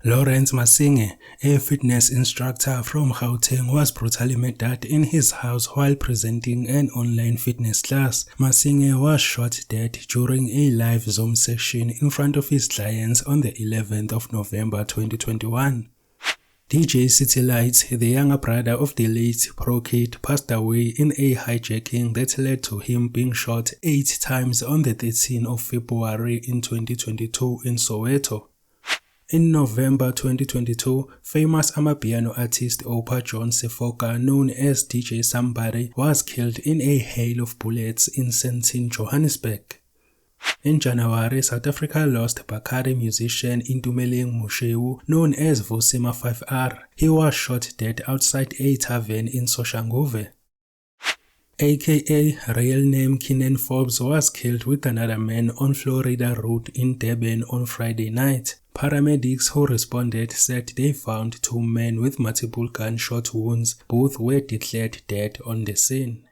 Lawrence Masinge, a fitness instructor from Gauteng, was brutally murdered in his house while presenting an online fitness class. Masinge was shot dead during a live Zoom session in front of his clients on the 11th of November 2021. DJ City Lights, the younger brother of the late Pro Kid, passed away in a hijacking that led to him being shot 8 times on the 13th of February in 2022 in Soweto. In November 2022, famous Amapiano artist Opa John Sefoka, known as DJ Somebody, was killed in a hail of bullets in Sandton, Johannesburg. In January, South Africa lost Bakari musician Intumeleng Mosheu, known as Vosima 5R. He was shot dead outside a tavern in Soshanguve. AKA real name Keenan Forbes was killed with another man on Florida Road in Durban on Friday night. Paramedics who responded said they found 2 men with multiple gunshot wounds. Both were declared dead on the scene.